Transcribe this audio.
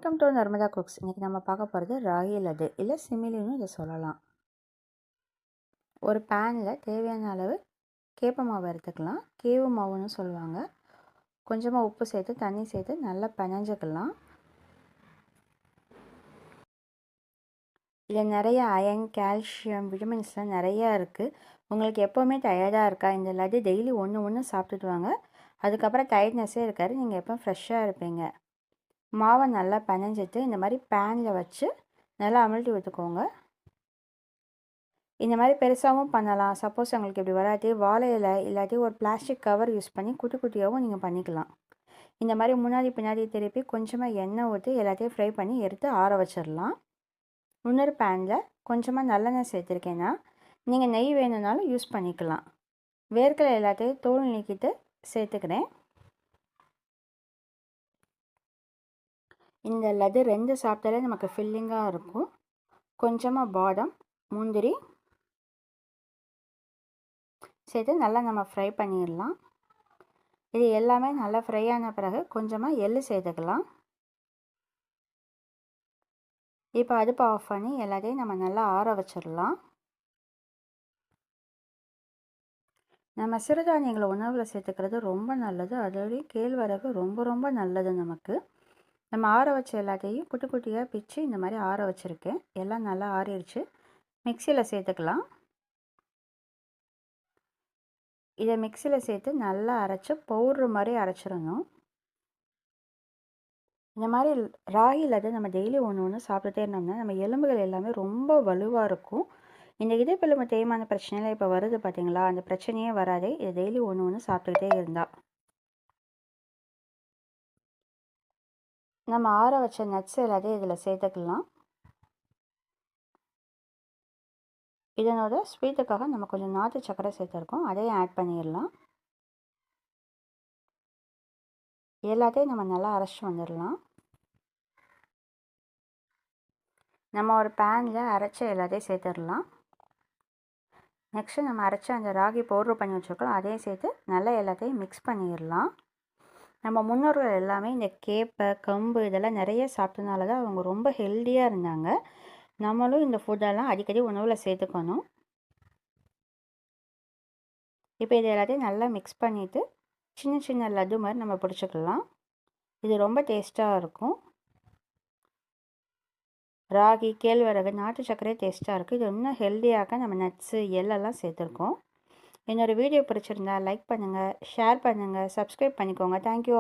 Welcome to Narmada cooks. இன்றைக்கி நம்ம பார்க்க போகிறது ராகி லட்டு இல்லை சிமிலின்னு இதை சொல்லலாம். ஒரு பேனில் தேவையான அளவு கேப்ப மாவு எடுத்துக்கலாம். கேவு மாவுன்னு சொல்லுவாங்க. கொஞ்சமாக உப்பு சேர்த்து தண்ணி சேர்த்து நல்லா பிணைஞ்சிக்கலாம். இதில் நிறைய அயன், கால்சியம், விட்டமின்ஸ்லாம் நிறையா இருக்குது. உங்களுக்கு எப்போவுமே டயர்டாக இருக்கா? இந்த லட்டு டெய்லி ஒன்று சாப்பிட்டுட்டு வாங்க. அதுக்கப்புறம் டயர்ட்னஸே இருக்காது. நீங்கள் எப்போ ஃப்ரெஷ்ஷாக இருப்பீங்க. மாவை நல்லா பிணைஞ்சிட்டு இந்த மாதிரி பேனில் வச்சு நல்லா அமிழ்த்தி விட்டுக்கோங்க. இந்த மாதிரி பெருசாகவும் பண்ணலாம். சப்போஸ் உங்களுக்கு இப்படி வராட்டி வாழை இலை இல்லாட்டி ஒரு பிளாஸ்டிக் கவர் யூஸ் பண்ணி குட்டி குட்டியாகவும் நீங்கள் பண்ணிக்கலாம். இந்த மாதிரி முன்னாடி பின்னாடி திருப்பி கொஞ்சமாக எண்ணெய் ஊற்றி எல்லாத்தையும் ஃப்ரை பண்ணி எடுத்து ஆற வச்சிடலாம். இன்னொரு பேனில் கொஞ்சமாக நல்லெண்ணெய் சேர்த்துருக்கேன்னா நீங்கள் நெய் வேணும்னாலும் யூஸ் பண்ணிக்கலாம். வேர்க்கடலை எல்லாத்தையும் தோல் நீக்கிட்டு சேர்த்துக்கிறேன். இந்த லட்டு 2 சாப்பிட்டாலே நமக்கு ஃபில்லிங்காக இருக்கும். கொஞ்சமாக பாதாம், முந்திரி சேர்த்து நல்லா நம்ம ஃப்ரை பண்ணிடலாம். இது எல்லாமே நல்லா ஃப்ரை ஆன பிறகு கொஞ்சமாக எள்ளு சேர்த்துக்கலாம். இப்போ அடுப்பை ஆஃப் பண்ணி எல்லாத்தையும் நம்ம நல்லா ஆற வச்சிடலாம். நம்ம சிறுதானியங்களை உணவில் சேர்த்துக்கிறது ரொம்ப நல்லது. அதோடய கேழ்வரகு ரொம்ப ரொம்ப நல்லது நமக்கு. நம்ம ஆற வச்ச எல்லாத்தையும் குட்டி குட்டியாக பிச்சு இந்த மாதிரி ஆற வச்சுருக்கேன். எல்லாம் நல்லா ஆறிடுச்சு. மிக்சியில் சேர்த்துக்கலாம். இதை மிக்சியில் சேர்த்து நல்லா அரைச்சி பவுட்ரு மாதிரி அரைச்சிடணும். இந்த மாதிரி ராகி லட்டு நம்ம டெய்லி ஒன்று சாப்பிட்டுட்டே இருந்தோம்னா நம்ம எலும்புகள் எல்லாமே ரொம்ப வலுவாக இருக்கும். இந்த இடுப்பெலும்பு தேய்மான பிரச்சனைலாம் இப்போ வருது பார்த்தீங்களா? அந்த பிரச்சனையே வராதே இதை டெய்லி ஒன்று சாப்பிட்டுக்கிட்டே இருந்தால். நம்ம ஆற வச்ச நட்ஸ் எல்லாத்தையும் இதில் சேர்த்துக்கலாம். இதனோட ஸ்வீட்டுக்காக நம்ம கொஞ்சம் நாட்டு சக்கரை சேர்த்துருக்கோம். அதையும் ஆட் பண்ணிடலாம். எல்லாத்தையும் நம்ம நல்லா அரைச்சி வந்துடலாம். நம்ம ஒரு பேனில் அரைச்ச எல்லாத்தையும் சேர்த்துடலாம். நெக்ஸ்ட்டு நம்ம அரைச்ச அந்த ராகி பவுட்ரு பண்ணி வச்சுருக்கோம். அதையும் சேர்த்து நல்லா எல்லாத்தையும் மிக்ஸ் பண்ணிடலாம். நம்ம முன்னோர்கள் எல்லாமே இந்த கேப்பை, கம்பு இதெல்லாம் நிறைய சாப்பிட்டனால தான் அவங்க ரொம்ப ஹெல்த்தியாக இருந்தாங்க. நம்மளும் இந்த ஃபுட்டெல்லாம் அடிக்கடி உணவில் சேர்த்துக்கணும். இப்போ இது எல்லாத்தையும் நல்லா மிக்ஸ் பண்ணிவிட்டு சின்ன சின்ன லட்டு மாதிரி நம்ம பிடிச்சிக்கலாம். இது ரொம்ப டேஸ்ட்டாக இருக்கும். ராகி, கேழ்வரகு, நாட்டு சர்க்கரை டேஸ்ட்டாக இருக்குது. இது இன்னும் ஹெல்த்தியாக நம்ம நட்ஸு எள்ளெல்லாம் சேர்த்துருக்கோம். என்னோடய வீடியோ பிடிச்சிருந்தா லைக் பண்ணுங்கள், ஷேர் பண்ணுங்கள், சப்ஸ்கிரைப் பண்ணிக்கோங்க. தேங்க்யூ.